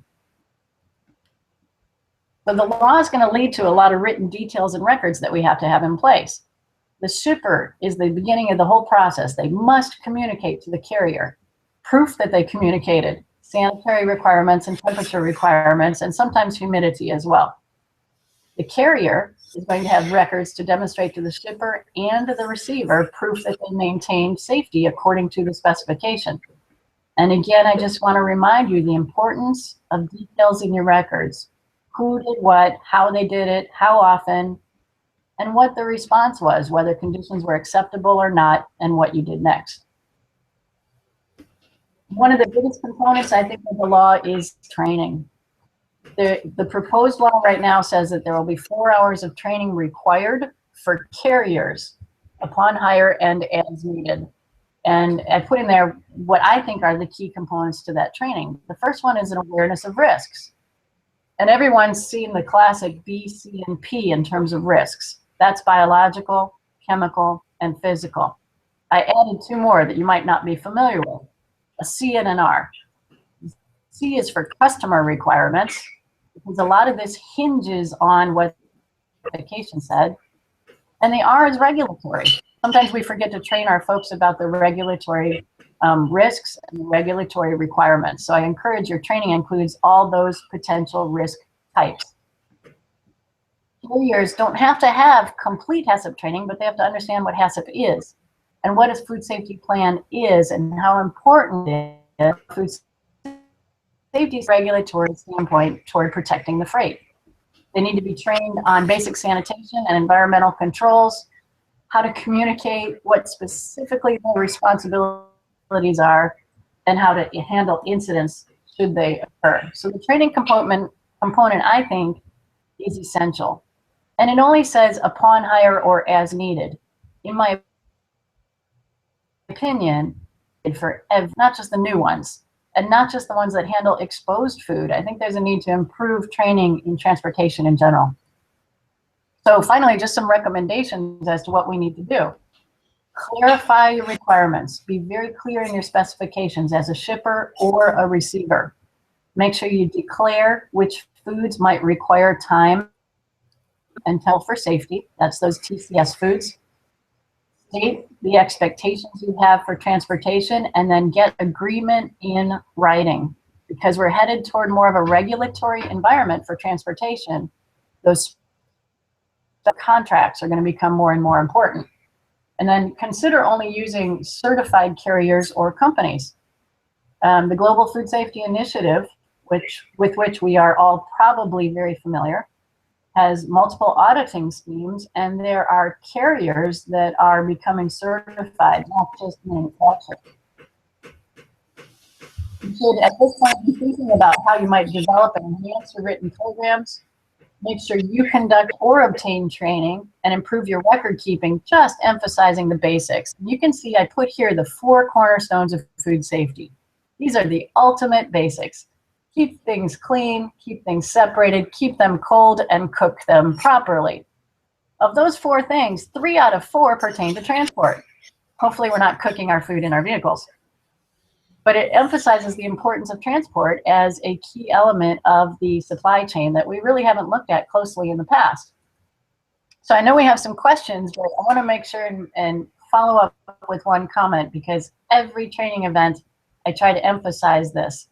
So the law is going to lead to a lot of written details and records that we have to have in place. The shipper is the beginning of the whole process. They must communicate to the carrier proof that they communicated, sanitary requirements and temperature requirements, and sometimes humidity as well. The carrier is going to have records to demonstrate to the shipper and to the receiver proof that they maintained safety according to the specification. And again, I just want to remind you the importance of details in your records. Who did what, how they did it, how often, and what the response was, whether conditions were acceptable or not, and what you did next. One of the biggest components, I think, of the law is training. The proposed law right now says that there will be 4 hours of training required for carriers upon hire and as needed. And I put in there what I think are the key components to that training. The first one is an awareness of risks. And everyone's seen the classic B, C, and P in terms of risks. That's biological, chemical, and physical. I added 2 more that you might not be familiar with, a C and an R. C is for customer requirements, because a lot of this hinges on what the specification said. And the R is regulatory. Sometimes we forget to train our folks about the regulatory risks and the regulatory requirements. So I encourage your training includes all those potential risk types. Carriers don't have to have complete HACCP training, but they have to understand what HACCP is and what a food safety plan is and how important it is from food safety regulatory standpoint toward protecting the freight. They need to be trained on basic sanitation and environmental controls, how to communicate what specifically their responsibilities are, and how to handle incidents should they occur. So the training component, I think, is essential. And it only says upon hire or as needed. In my opinion, for not just the new ones, and not just the ones that handle exposed food. I think there's a need to improve training in transportation in general. So finally, just some recommendations as to what we need to do. Clarify your requirements. Be very clear in your specifications as a shipper or a receiver. Make sure you declare which foods might require time and tell for safety. That's those TCS foods. State the expectations you have for transportation, and then get agreement in writing. Because we're headed toward more of a regulatory environment for transportation, those contracts are going to become more and more important. And then consider only using certified carriers or companies. The Global Food Safety Initiative, with which we are all probably very familiar, has multiple auditing schemes, and there are carriers that are becoming certified, not just manufacturers. You should, at this point, be thinking about how you might develop and enhance your written programs. Make sure you conduct or obtain training and improve your record keeping, just emphasizing the basics. You can see I put here the 4 cornerstones of food safety. These are the ultimate basics. Keep things clean, keep things separated, keep them cold, and cook them properly. Of those 4 things, 3 out of 4 pertain to transport. Hopefully we're not cooking our food in our vehicles. But it emphasizes the importance of transport as a key element of the supply chain that we really haven't looked at closely in the past. So I know we have some questions, but I want to make sure and follow up with one comment, because every training event, I try to emphasize this.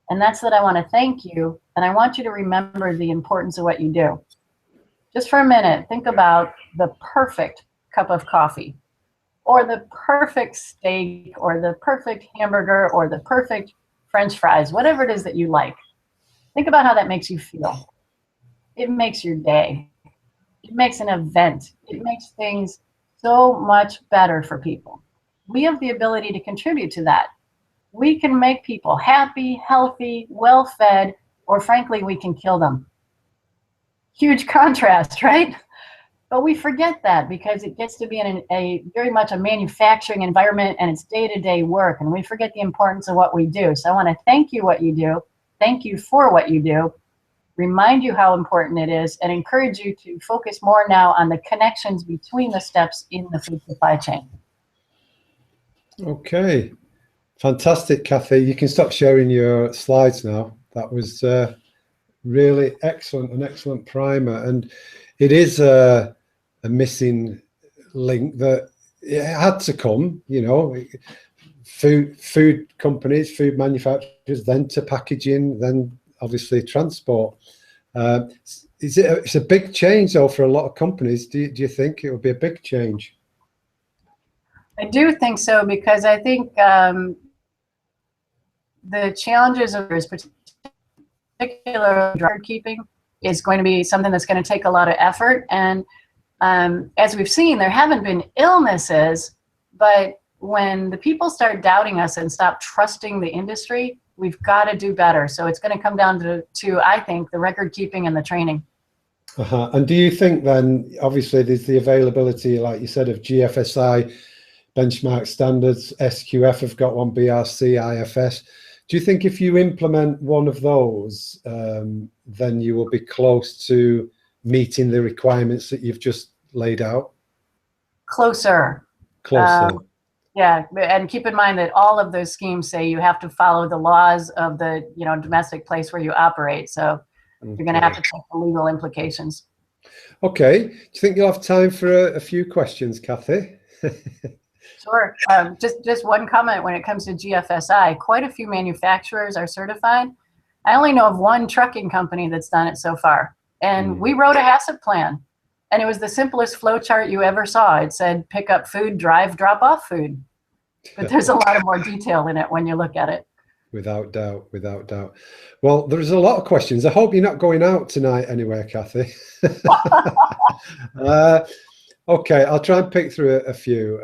And that's that I want to thank you, and I want you to remember the importance of what you do. Just for a minute, think about the perfect cup of coffee, or the perfect steak, or the perfect hamburger, or the perfect French fries, whatever it is that you like. Think about how that makes you feel. It makes your day. It makes an event. It makes things so much better for people. We have the ability to contribute to that. We can make people happy, healthy, well-fed, or frankly, we can kill them. Huge contrast, right? But we forget that because it gets to be in a very much a manufacturing environment, and it's day-to-day work, and we forget the importance of what we do. So I want to thank you what you do. Thank you for what you do. Remind you how important it is, and encourage you to focus more now on the connections between the steps in the food supply chain. Okay, fantastic, Kathy. You can stop sharing your slides now. That was really excellent, an excellent primer. And it is a missing link that it had to come, you know, food companies, food manufacturers, then to packaging, then obviously transport. It's a big change though for a lot of companies. Do you think it will be a big change? I do think so, because I think the challenges of this particular record keeping is going to be something that's going to take a lot of effort. And as we've seen, there haven't been illnesses, but when the people start doubting us and stop trusting the industry, we've got to do better. So it's going to come down to I think, the record keeping and the training. And do you think then, obviously there's the availability, like you said, of GFSI benchmark standards, SQF have got one, BRC, IFS. Do you think if you implement one of those, then you will be close to meeting the requirements that you've just laid out? Closer. Yeah, and keep in mind that all of those schemes say you have to follow the laws of the domestic place where you operate. So you're going to have to check the legal implications. Okay. Do you think you'll have time for a few questions, Kathy? Sure. Just one comment when it comes to GFSI. Quite a few manufacturers are certified. I only know of one trucking company that's done it so far. And we wrote a HACCP plan. And it was the simplest flow chart you ever saw. It said pick up food, drive, drop off food. But there's a lot of more detail in it when you look at it. Without doubt, without doubt. Well, there's a lot of questions. I hope you're not going out tonight anywhere, Kathy. Okay, I'll try and pick through a few.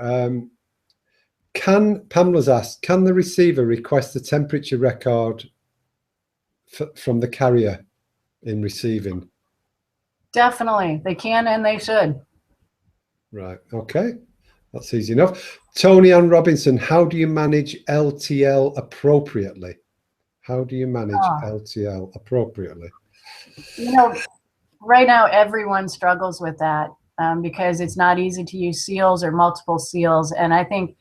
Pamela's asked, can the receiver request a temperature record from the carrier in receiving? Definitely, they can and they should. Right, okay, that's easy enough. Tony Ann Robinson, how do you manage LTL appropriately? How do you manage LTL appropriately? Right now everyone struggles with that because it's not easy to use seals or multiple seals. And I think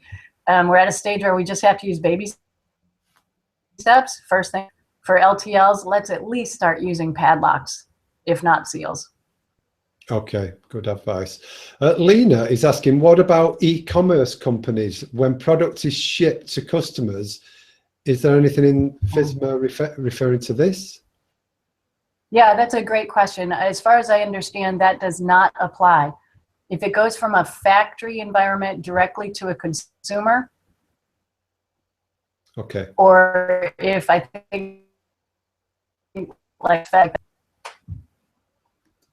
we're at a stage where we just have to use baby steps. First thing for LTLs, let's at least start using padlocks, if not seals. Okay, good advice. Lena is asking, what about e-commerce companies? When product is shipped to customers, is there anything in FSMA referring to this? Yeah, that's a great question. As far as I understand, that does not apply. If it goes from a factory environment directly to a consumer, okay, or if I think like that.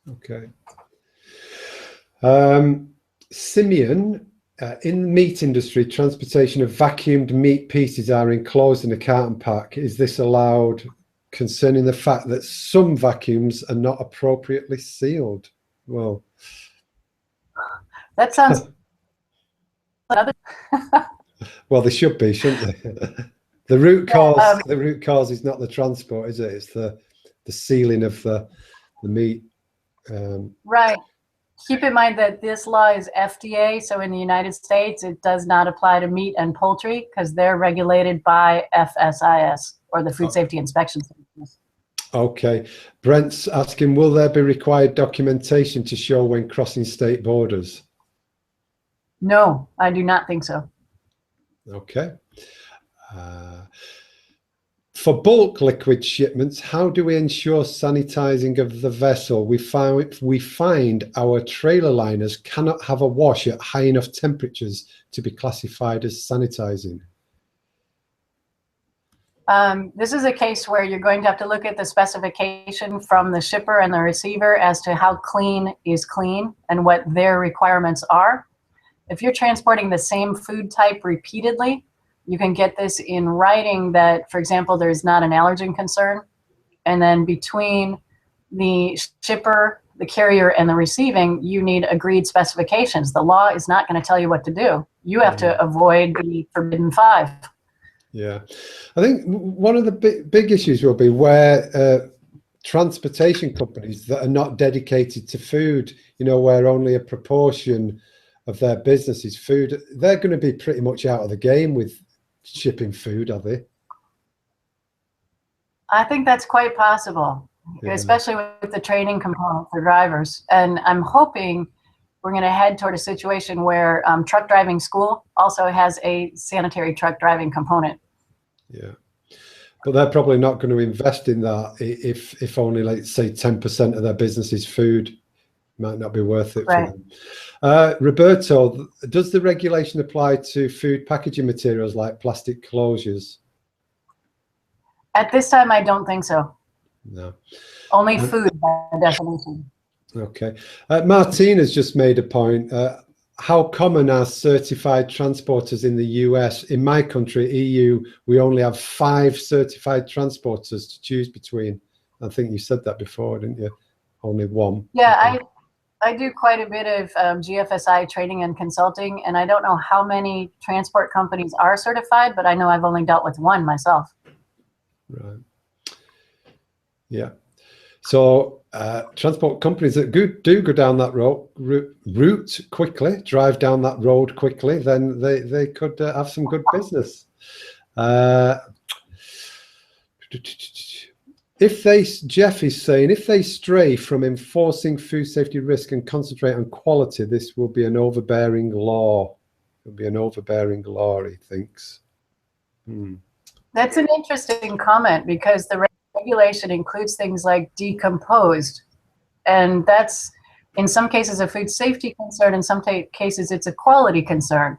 Okay. Simeon, in the meat industry, transportation of vacuumed meat pieces are enclosed in a carton pack. Is this allowed concerning the fact that some vacuums are not appropriately sealed? Well, that sounds well, they should be, shouldn't they? The root cause is not the transport, is it? It's the sealing of the meat. Right. Keep in mind that this law is FDA, so in the United States, it does not apply to meat and poultry because they're regulated by FSIS, or the Food Safety Inspection Service. Okay. Brent's asking, will there be required documentation to show when crossing state borders? No, I do not think so. Okay. For bulk liquid shipments, how do we ensure sanitizing of the vessel? We find our trailer liners cannot have a wash at high enough temperatures to be classified as sanitizing. This is a case where you're going to have to look at the specification from the shipper and the receiver as to how clean is clean and what their requirements are. If you're transporting the same food type repeatedly, you can get this in writing that, for example, there's not an allergen concern. And then between the shipper, the carrier, and the receiving, you need agreed specifications. The law is not going to tell you what to do. You have to avoid the forbidden five. Yeah, I think one of the big issues will be where transportation companies that are not dedicated to food, you know, where only a proportion of their business is food, they're going to be pretty much out of the game with shipping food, are they? I think that's quite possible, especially with the training component for drivers. And I'm hoping we're going to head toward a situation where truck driving school also has a sanitary truck driving component. Yeah, but they're probably not going to invest in that if only, like, say, 10% of their business is food. Might not be worth it for them. Roberto, does the regulation apply to food packaging materials like plastic closures? At this time, I don't think so. No. Only food by definition. Okay. Martine has just made a point. How common are certified transporters in the US? In my country, EU, we only have 5 certified transporters to choose between. I think you said that before, didn't you? Only 1. Yeah, I do quite a bit of GFSI training and consulting, and I don't know how many transport companies are certified, but I know I've only dealt with 1 myself. Right. Yeah. So transport companies that do go down that route quickly, drive down that road quickly, then they could have some good business. Jeff is saying, if they stray from enforcing food safety risk and concentrate on quality, this will be an overbearing law. It'll be an overbearing law, he thinks. That's an interesting comment, because the regulation includes things like decomposed, and that's in some cases a food safety concern, in some cases it's a quality concern.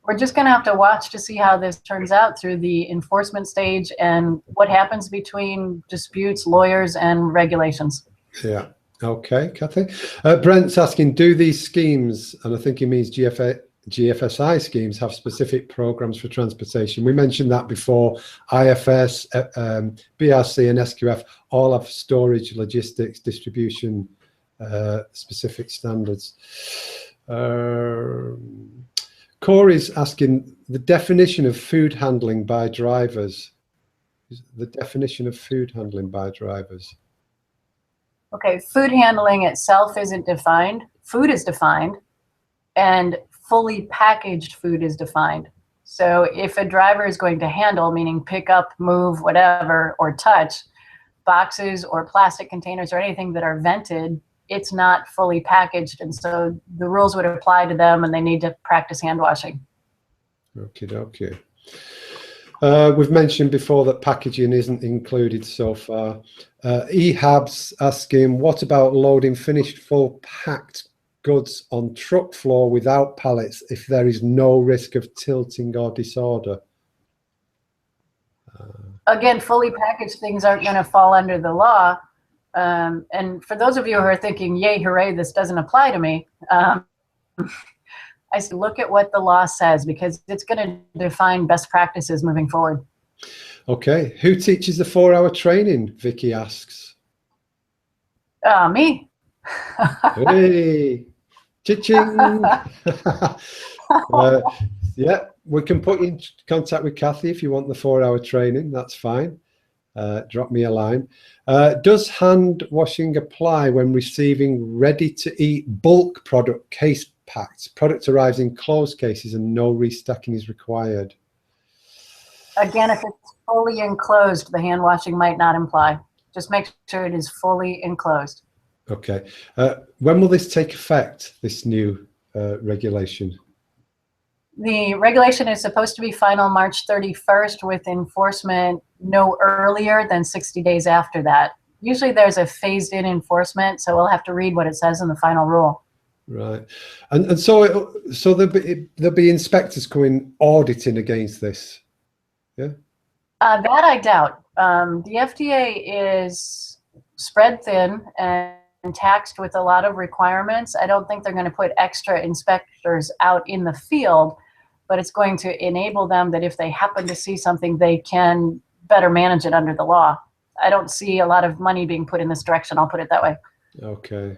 We're just going to have to watch to see how this turns out through the enforcement stage and what happens between disputes, lawyers, and regulations. Yeah. Okay, Kathy. Brent's asking, do these schemes, and I think he means GFSI schemes, have specific programs for transportation? We mentioned that before. IFS, BRC and SQF all have storage, logistics, distribution specific standards. Corey's asking the definition of food handling by drivers. The definition of food handling by drivers. Okay, food handling itself isn't defined. Food is defined, and fully packaged food is defined. So if a driver is going to handle, meaning pick up, move, whatever, or touch, boxes or plastic containers or anything that are vented, it's not fully packaged, and so the rules would apply to them, and they need to practice hand washing. Okay. We've mentioned before that packaging isn't included so far. Ehab's asking, what about loading finished full packed goods on truck floor without pallets if there is no risk of tilting or disorder? Again, fully packaged things aren't going to fall under the law. And for those of you who are thinking, yay, hooray, this doesn't apply to me, I say look at what the law says, because it's going to define best practices moving forward. Okay. Who teaches the 4-hour training? Vicky asks. Me. Hey, cha-ching. Yeah, we can put you in contact with Kathy if you want the 4-hour training. That's fine. Drop me a line. Does hand washing apply when receiving ready-to-eat bulk product case packed? Product arrives in closed cases and no restacking is required. Again, if it's fully enclosed, the hand washing might not apply. Just make sure it is fully enclosed. Okay. When will this take effect, this new regulation? The regulation is supposed to be final March 31st with enforcement no earlier than 60 days after that. Usually there's a phased in enforcement, so we'll have to read what it says in the final rule. Right. And so there'll be inspectors coming auditing against this. Yeah. That I doubt. The FDA is spread thin and taxed with a lot of requirements. I don't think they're going to put extra inspectors out in the field, but it's going to enable them that if they happen to see something, they can better manage it under the law. I don't see a lot of money being put in this direction. I'll put it that way. Okay.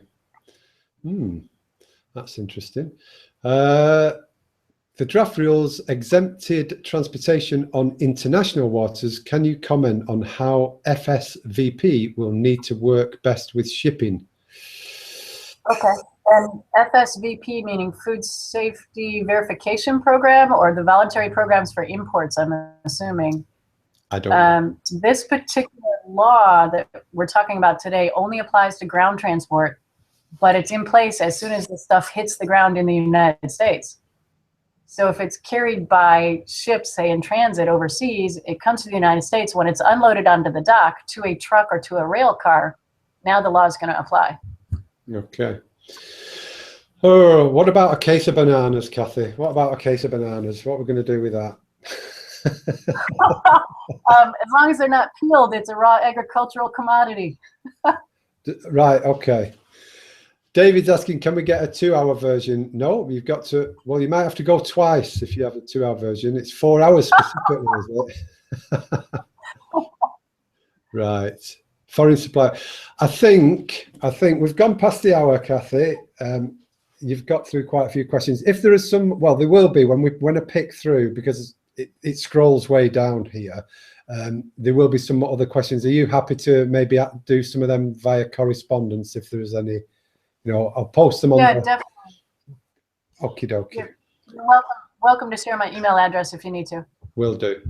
That's interesting. The draft rules exempted transportation on international waters. Can you comment on how FSVP will need to work best with shipping? Okay. And FSVP meaning Food Safety Verification Program, or the voluntary programs for imports, I'm assuming. I don't know. This particular law that we're talking about today only applies to ground transport, but it's in place as soon as the stuff hits the ground in the United States. So if it's carried by ships, say in transit overseas, it comes to the United States. When it's unloaded onto the dock to a truck or to a rail car, now the law is going to apply. Okay. Oh, what about a case of bananas, Kathy? What about a case of bananas? What are we going to do with that? As long as they're not peeled, it's a raw agricultural commodity. Right, okay. David's asking, can we get a 2-hour version? No, you've got to, well, you might have to go twice if you have a 2-hour version. It's 4 hours specifically, isn't it? Right. Foreign supply. I think we've gone past the hour, Kathy. You've got through quite a few questions. If there is some, well, there will be when I pick through, because it scrolls way down here. There will be some other questions. Are you happy to maybe do some of them via correspondence if there is any? You know, I'll post them on. Yeah, definitely. Okie dokie. You're welcome to share my email address if you need to. Will do.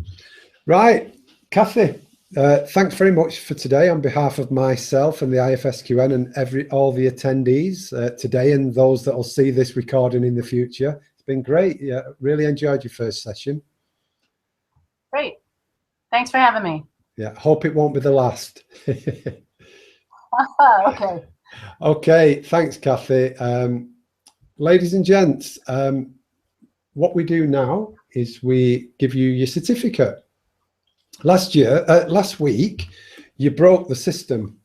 Right, Kathy. Thanks very much for today on behalf of myself and the IFSQN and all the attendees today and those that will see this recording in the future. It's been great. Yeah, really enjoyed your first session. Great. Thanks for having me. Yeah, hope it won't be the last. Okay. Okay, thanks, Kathy. Ladies and gents, what we do now is we give you your certificate. Last week, you broke the system.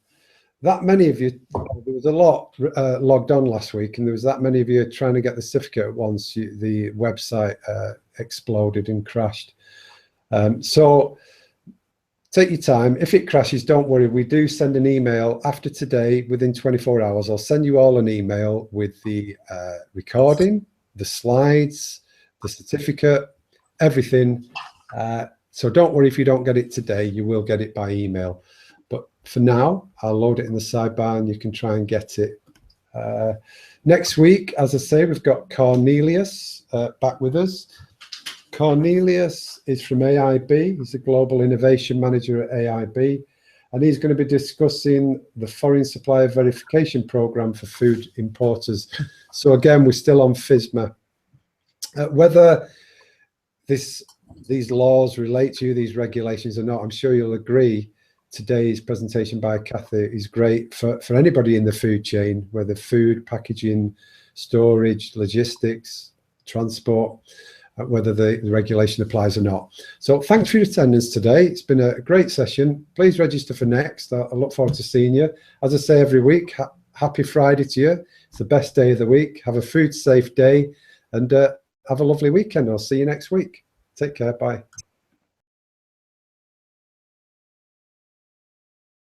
That many of you, there was a lot logged on last week, and there was that many of you trying to get the certificate once the website exploded and crashed. So take your time. If it crashes, don't worry. We do send an email after today, within 24 hours. I'll send you all an email with the recording, the slides, the certificate, everything. So don't worry if you don't get it today, you will get it by email. But for now, I'll load it in the sidebar and you can try and get it. Next week, as I say, we've got Cornelius back with us. Cornelius is from AIB. He's a Global Innovation Manager at AIB. And he's going to be discussing the Foreign Supplier Verification Program for food importers. So again, we're still on FSMA. Whether these laws relate to you, these regulations or not, I'm sure you'll agree today's presentation by Kathy is great for anybody in the food chain, whether food, packaging, storage, logistics, transport, whether the regulation applies or not. So thanks for your attendance today. It's been a great session. Please register for next. I look forward to seeing you. As I say every week, happy Friday to you. It's the best day of the week. Have a food safe day and have a lovely weekend. I'll see you next week. Take care. Bye.